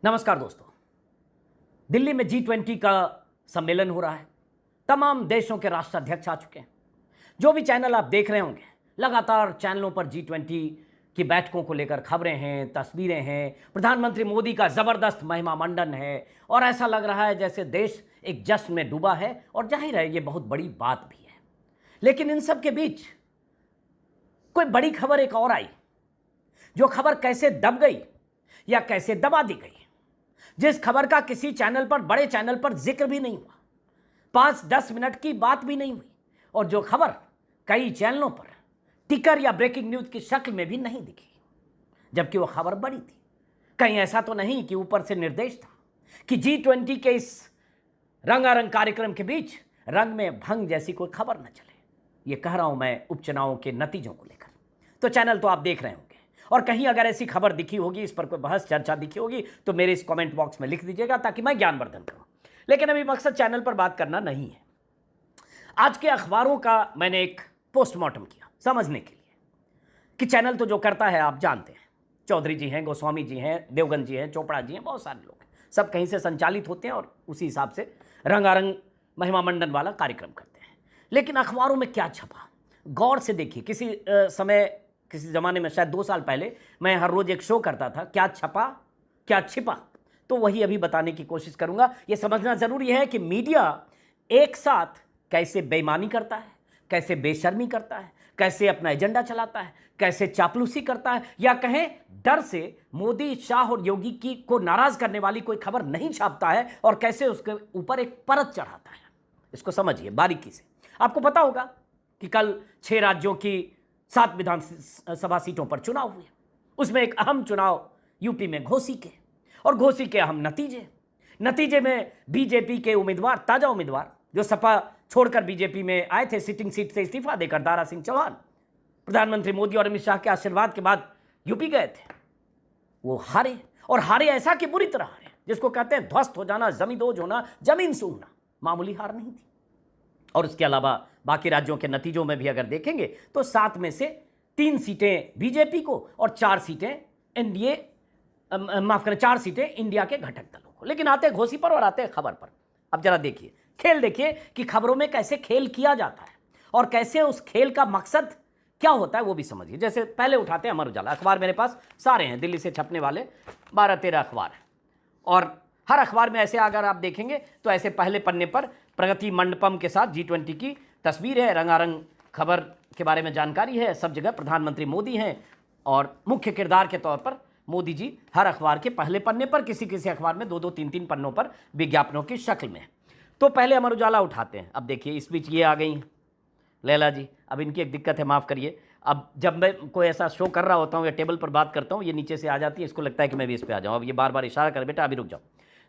नमस्कार दोस्तों। दिल्ली में G20 का सम्मेलन हो रहा है। तमाम देशों के राष्ट्राध्यक्ष आ चुके हैं। जो भी चैनल आप देख रहे होंगे, लगातार चैनलों पर G20 की बैठकों को लेकर खबरें हैं, तस्वीरें हैं। प्रधानमंत्री मोदी का जबरदस्त महिमा मंडन है और ऐसा लग रहा है जैसे देश एक जश्न में डूबा है और जाहिर है ये बहुत बड़ी बात भी है। लेकिन इन सब के बीच कोई बड़ी खबर एक और आई, जो खबर कैसे दब गई या कैसे दबा दी गई, जिस खबर का किसी चैनल पर, बड़े चैनल पर जिक्र भी नहीं हुआ, 5-10 मिनट की बात भी नहीं हुई, और जो खबर कई चैनलों पर टिकर या ब्रेकिंग न्यूज की शक्ल में भी नहीं दिखी, जबकि वह खबर बड़ी थी। कहीं ऐसा तो नहीं कि ऊपर से निर्देश था कि G20 के इस रंगारंग कार्यक्रम के बीच रंग में भंग जैसी कोई खबर न चले। ये कह रहा हूं मैं उपचुनावों के नतीजों को लेकर। तो चैनल तो आप देख रहे होंगे, और कहीं अगर ऐसी खबर दिखी होगी, इस पर कोई बहस चर्चा दिखी होगी, तो मेरे इस कमेंट बॉक्स में लिख दीजिएगा ताकि मैं ज्ञानवर्धन करूं। लेकिन अभी मकसद चैनल पर बात करना नहीं है। आज के अखबारों का मैंने एक पोस्टमार्टम किया समझने के लिए कि चैनल तो जो करता है आप जानते हैं। चौधरी जी हैं, गोस्वामी जी हैं, देवगन जी हैं, चोपड़ा जी हैं, बहुत सारे लोग हैं। सब कहीं से संचालित होते हैं और उसी हिसाब से रंगारंग महिमा मंडन वाला कार्यक्रम करते हैं। लेकिन अखबारों में क्या छपा, गौर से देखिए। किसी ज़माने में, शायद 2 साल पहले, मैं हर रोज़ एक शो करता था, क्या छपा क्या छिपा। तो वही अभी बताने की कोशिश करूंगा। यह समझना ज़रूरी है कि मीडिया एक साथ कैसे बेईमानी करता है, कैसे बेशर्मी करता है, कैसे अपना एजेंडा चलाता है, कैसे चापलूसी करता है, या कहें डर से मोदी, शाह और योगी की को नाराज़ करने वाली कोई खबर नहीं छापता है और कैसे उसके ऊपर एक परत चढ़ाता है। इसको समझिए बारीकी से। आपको पता होगा कि कल 6 राज्यों की 7 विधानसभा सीटों पर चुनाव हुए। उसमें एक अहम चुनाव यूपी में घोसी के, और घोसी के अहम नतीजे में बीजेपी के उम्मीदवार, ताजा उम्मीदवार जो सपा छोड़कर बीजेपी में आए थे, सिटिंग सीट से इस्तीफा देकर, दारा सिंह चौहान, प्रधानमंत्री मोदी और अमित शाह के आशीर्वाद के बाद यूपी गए थे, वो हारे। और हारे ऐसा कि बुरी तरह हारे, जिसको कहते हैं ध्वस्त हो जाना, जमींदोज होना, जमीन सूंघना। मामूली हार नहीं थी। और उसके अलावा बाकी राज्यों के नतीजों में भी अगर देखेंगे तो 7 में से 3 सीटें बीजेपी को और 4 सीटें एनडीए, 4 सीटें इंडिया के घटक दलों को। लेकिन आते घोसी पर और आते खबर पर। अब जरा देखिए, खेल देखिए कि खबरों में कैसे खेल किया जाता है और कैसे उस खेल का मकसद क्या होता है वो भी समझिए। जैसे पहले उठाते हैं अमर उजाला अखबार, मेरे पास सारे हैं, दिल्ली से छपने वाले 12-13 अखबार हैं, और हर अखबार में ऐसे अगर आप देखेंगे तो ऐसे पहले पन्ने पर प्रगति मंडपम के साथ G20 की तस्वीर है, रंगारंग खबर के बारे में जानकारी है, सब जगह प्रधानमंत्री मोदी हैं और मुख्य किरदार के तौर पर मोदी जी हर अखबार के पहले पन्ने पर, किसी अखबार में 2-2, 3-3 पन्नों पर विज्ञापनों की शक्ल में। तो पहले अमर उजाला उठाते हैं। अब देखिए, इस बीच ये आ गई हैं लैला जी। अब इनकी एक दिक्कत है, माफ़ करिए। अब जब मैं कोई ऐसा शो कर रहा होता हूँ या टेबल पर बात करता हूँ, ये नीचे से आ जाती है, इसको लगता है कि मैं भी इस पर आ जाऊँ। अब ये बार बार इशारा कर, बेटा अभी रुक जाओ,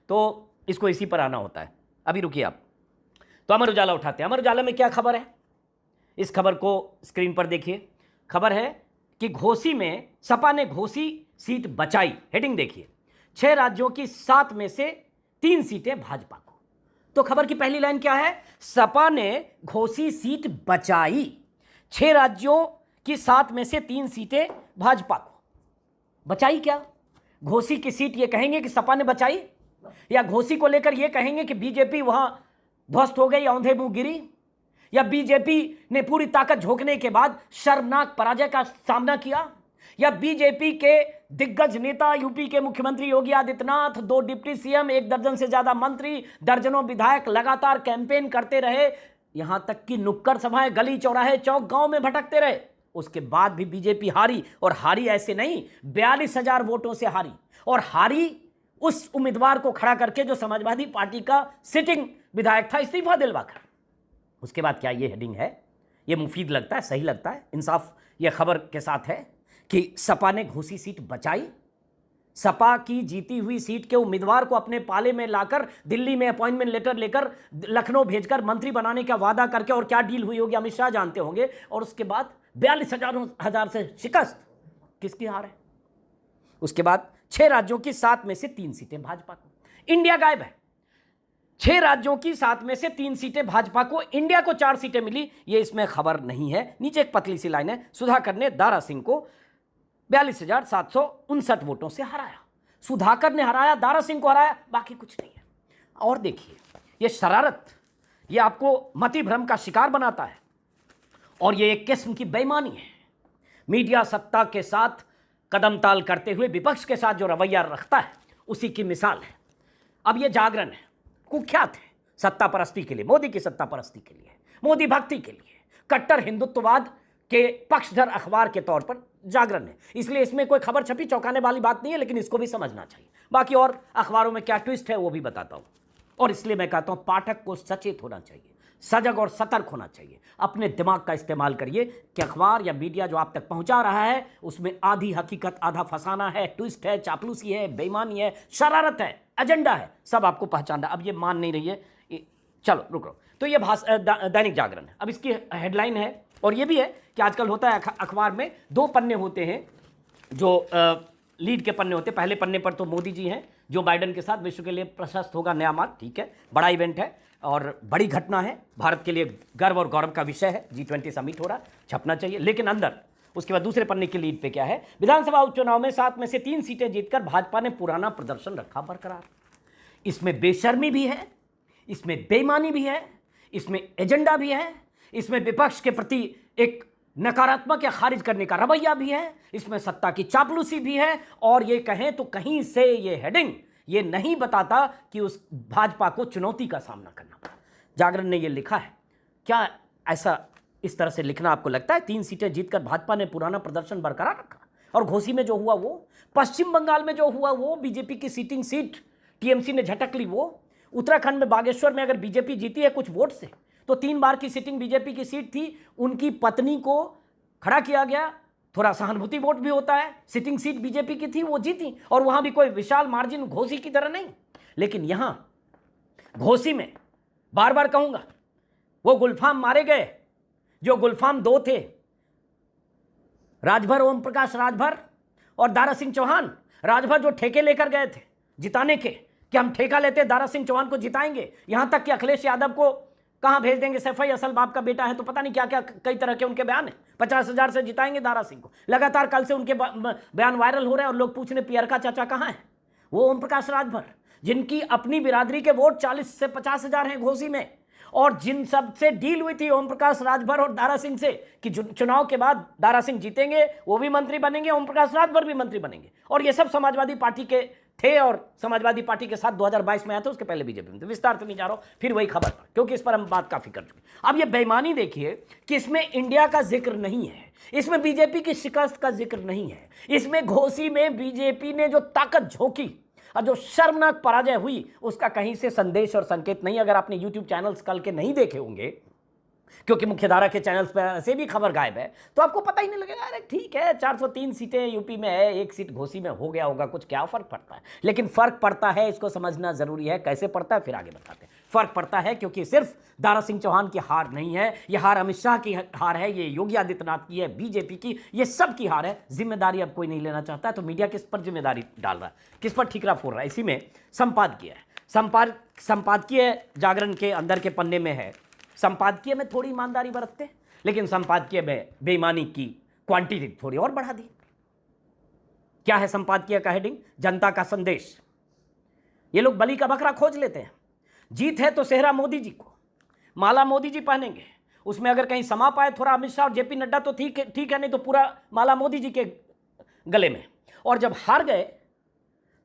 तो इसको इसी पर आना होता है। अभी रुकिए आप। तो अमर उजाला उठाते हैं। अमर उजाला में क्या खबर है, इस खबर को स्क्रीन पर देखिए। खबर है कि घोसी में सपा ने घोसी सीट बचाई। हेडिंग देखिए, 6 राज्यों की 7 में से 3 सीटें भाजपा को। तो खबर की पहली लाइन क्या है, सपा ने घोसी सीट बचाई, 6 राज्यों की 7 में से 3 सीटें भाजपा को। बचाई क्या? घोसी की सीट ये कहेंगे कि सपा ने बचाई, या घोसी को लेकर ये कहेंगे कि बीजेपी वहां ध्वस्त हो गई, औंधे मुंह गिरी, या बीजेपी ने पूरी ताकत झोंकने के बाद शर्मनाक पराजय का सामना किया, या बीजेपी के दिग्गज नेता यूपी के मुख्यमंत्री योगी आदित्यनाथ, 2 डिप्टी सीएम, 1 दर्जन से ज्यादा मंत्री, दर्जनों विधायक लगातार कैंपेन करते रहे, यहां तक कि नुक्कड़ सभाएं, गली चौराहे, चौक गांव में भटकते रहे, उसके बाद भी बीजेपी हारी। और हारी ऐसे नहीं, 42,000 वोटों से हारी, और हारी उस उम्मीदवार को खड़ा करके जो समाजवादी पार्टी का सिटिंग विधायक था, इस्तीफा दिलवाकर। उसके बाद क्या ये हेडिंग है, ये मुफीद लगता है, सही लगता है, इंसाफ ये खबर के साथ है कि सपा ने घोसी सीट बचाई। सपा की जीती हुई सीट के उम्मीदवार को अपने पाले में लाकर दिल्ली में अपॉइंटमेंट लेटर लेकर लखनऊ भेजकर मंत्री बनाने का वादा करके, और क्या डील हुई होगी अमित शाह जानते होंगे, और उसके बाद 42,000 से शिकस्त। किसकी हार है? उसके बाद 6 राज्यों की 7 में से 3 सीटें भाजपा को। इंडिया गायब है। 6 राज्यों की 7 में से 3 सीटें भाजपा को, इंडिया को 4 सीटें मिली, ये इसमें खबर नहीं है। नीचे एक पतली सी लाइन है, सुधाकर ने दारा सिंह को 42,759 वोटों से हराया। सुधाकर ने हराया, दारा सिंह को हराया, बाकी कुछ नहीं है। और देखिए ये शरारत, ये आपको मति भ्रम का शिकार बनाता है और ये एक किस्म की बेईमानी है। मीडिया सत्ता के साथ कदम ताल करते हुए विपक्ष के साथ जो रवैया रखता है उसी की मिसाल है। अब ये जागरण है, कुख्यात है सत्ता परस्ती के लिए, मोदी की सत्ता परस्ती के लिए, मोदी भक्ति के लिए, कट्टर हिंदुत्ववाद के पक्षधर अखबार के तौर पर जागरण है। इसलिए इसमें कोई खबर छपी चौंकाने वाली बात नहीं है, लेकिन इसको भी समझना चाहिए। बाकी और अखबारों में क्या ट्विस्ट है वो भी बताता हूं। और इसलिए मैं कहता हूं पाठक को सचेत होना चाहिए, सजग और सतर्क होना चाहिए। अपने दिमाग का इस्तेमाल करिए कि अखबार या मीडिया जो आप तक पहुंचा रहा है उसमें आधी हकीकत आधा फसाना है, ट्विस्ट है, चापलूसी है, बेईमानी है, शरारत है, एजेंडा है, सब आपको पहचानना। अब ये मान नहीं रही है, चलो रुको। तो ये दैनिक जागरण है। अब इसकी हेडलाइन है, और ये भी है कि आजकल होता है अखबार में 2 पन्ने होते हैं जो लीड के पन्ने होते हैं। पहले पन्ने पर तो मोदी जी हैं, जो बाइडेन के साथ विश्व के लिए प्रशस्त होगा नया मार्ग, ठीक है, बड़ा इवेंट है और बड़ी घटना है, भारत के लिए गर्व और गौरव का विषय है, G20 समिट हो रहा, छपना चाहिए। लेकिन अंदर उसके बाद दूसरे पन्ने की लीड पे क्या है, विधानसभा उपचुनाव में 7 में से 3 सीटें जीतकर भाजपा ने पुराना प्रदर्शन रखा बरकरार। इसमें बेशर्मी भी है, इसमें बेईमानी भी है, इसमें एजेंडा भी है, इसमें विपक्ष के प्रति एक नकारात्मक या खारिज करने का रवैया भी है, इसमें सत्ता की चापलूसी भी है। और ये कहें तो कहीं से ये हेडिंग ये नहीं बताता कि उस भाजपा को चुनौती का सामना करना पड़ा। जागरण ने ये लिखा है। क्या ऐसा इस तरह से लिखना आपको लगता है? 3 सीटें जीतकर भाजपा ने पुराना प्रदर्शन बरकरार रखा। और घोसी में जो हुआ वो, पश्चिम बंगाल में जो हुआ वो, बीजेपी की सीटिंग सीट टीएमसी ने झटक ली वो, उत्तराखंड में बागेश्वर में अगर बीजेपी जीती है कुछ वोट से, तो 3 बार की सीटिंग बीजेपी की सीट थी, उनकी पत्नी को खड़ा किया गया, थोड़ा सहानुभूति वोट भी होता है, सिटिंग सीट बीजेपी की थी, वो जीती, और वहां भी कोई विशाल मार्जिन घोसी की तरह नहीं। लेकिन यहां घोसी में बार बार कहूंगा, वो गुलफाम मारे गए जो गुलफाम 2 थे, राजभर, ओम प्रकाश राजभर और दारा सिंह चौहान। राजभर जो ठेके लेकर गए थे जिताने के, कि हम ठेका लेते दारा सिंह चौहान को जिताएंगे, यहां तक कि अखिलेश यादव को कहां भेज देंगे, सैफई असल बाप का बेटा है, तो पता नहीं क्या क्या कई तरह के उनके बयान है। 50,000 से जिताएंगे दारा सिंह को। लगातार कल से उनके बयान वायरल हो रहे हैं और लोग पूछ रहे पियरका चाचा कहां है। वो ओम प्रकाश राजभर, जिनकी अपनी बिरादरी के वोट 40 से 50,000 हैं घोसी में, और जिन सब से डील हुई थी ओम प्रकाश राजभर और दारा सिंह से कि चुनाव के बाद दारा सिंह जीतेंगे, वो भी मंत्री बनेंगे, ओम प्रकाश राजभर भी मंत्री बनेंगे। और ये सब समाजवादी पार्टी के थे और समाजवादी पार्टी के साथ 2022 में आया था, उसके पहले बीजेपी में थे। विस्तार से नहीं जा रहा हूं, फिर वही खबर पर, क्योंकि इस पर हम बात काफी कर चुके। अब ये बेईमानी देखिए कि इसमें इंडिया का जिक्र नहीं है, इसमें बीजेपी की शिकस्त का जिक्र नहीं है, इसमें घोसी में बीजेपी ने जो ताकत झोंकी और जो शर्मनाक पराजय हुई उसका कहीं से संदेश और संकेत नहीं। अगर आपने यूट्यूब चैनल्स कल के नहीं देखे होंगे, क्योंकि मुख्यधारा के चैनल्स पर ऐसे भी खबर गायब है, तो आपको पता ही नहीं लगेगा। अरे ठीक है, 403 सीटें यूपी में है, 1 सीट घोसी में हो गया होगा, कुछ क्या फर्क पड़ता है। लेकिन फर्क पड़ता है, इसको समझना जरूरी है। कैसे पड़ता है फिर आगे बताते हैं। फर्क पड़ता है क्योंकि सिर्फ दारा सिंह चौहान की हार नहीं है, यह हार अमित शाह की हार है, ये योगी आदित्यनाथ की है, बीजेपी की, ये सब की हार है। जिम्मेदारी अब कोई नहीं लेना चाहता है, तो मीडिया किस पर जिम्मेदारी डाल रहा है, किस पर ठीकरा फोड़ रहा है? इसी में संपादकीय है। संपादकीय जागरण के अंदर के पन्ने में है। संपादकीय में थोड़ी ईमानदारी बरतते, लेकिन संपादकीय में बेईमानी की क्वांटिटी थोड़ी और बढ़ा दी। क्या है संपादकीय का हेडिंग? जनता का संदेश। ये लोग बलि का बकरा खोज लेते हैं। जीत है तो सेहरा मोदी जी को, माला मोदी जी पहनेंगे, उसमें अगर कहीं समा पाए थोड़ा अमित शाह और जेपी नड्डा तो ठीक है, नहीं तो पूरा माला मोदी जी के गले में। और जब हार गए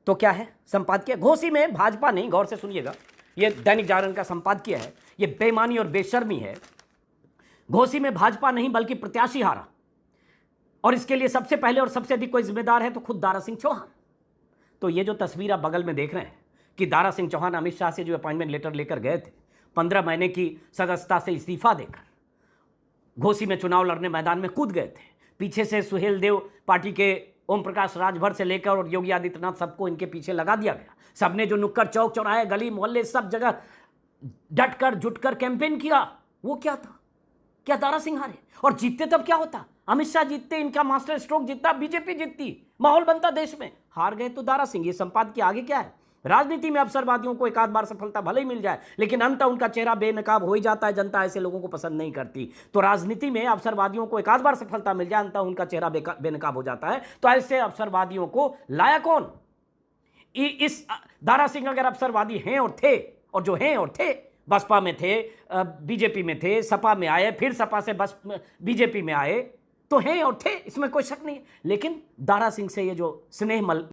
तो क्या है संपादकीय? घोसी में भाजपा नहीं, गौर से सुनिएगा, ये दैनिक जागरण का संपादकीय है, ये बेईमानी और बेशर्मी है। घोसी में भाजपा नहीं बल्कि प्रत्याशी हारा, और इसके लिए सबसे पहले और सबसे अधिक कोई जिम्मेदार है तो खुद दारा सिंह चौहान। तो ये जो तस्वीर आप बगल में देख रहे हैं कि दारा सिंह चौहान अमित शाह से जो अपॉइंटमेंट लेटर लेकर गए थे, 15 महीने की सदस्यता से इस्तीफा देकर घोसी में चुनाव लड़ने मैदान में कूद गए थे। पीछे से सुहेल देव पार्टी के ओम प्रकाश राजभर से लेकर और योगी आदित्यनाथ सबको इनके पीछे लगा दिया गया। सबने जो नुक्कड़ चौक चौराहे गली मोहल्ले सब जगह डटकर जुटकर कैंपेन किया, वो क्या था? क्या दारा सिंह हारे? और जीतते तब क्या होता? अमित शाह जीतते, इनका मास्टर स्ट्रोक जीतता, बीजेपी जीतती, माहौल बनता देश में। हार गए तो दारा सिंह। ये संपादकीय आगे क्या है? राजनीति में अवसरवादियों को एक आध बार सफलता भले ही मिल जाए, लेकिन अंत उनका चेहरा बेनकाब हो ही जाता है। जनता ऐसे लोगों को पसंद नहीं करती। तो राजनीति में अवसरवादियों को एक आध बार सफलता मिल जाए, अंत उनका चेहरा बेनकाब हो जाता है। तो ऐसे अवसरवादियों को लाया कौन? इस दारा सिंह अगर अवसरवादी हैं और थे, और जो हैं और थे, बसपा में थे, बीजेपी में थे, सपा में आए, फिर सपा से बस बीजेपी में आए, तो हैं और थे, इसमें कोई शक नहीं है। लेकिन दारा सिंह से ये जो स्नेह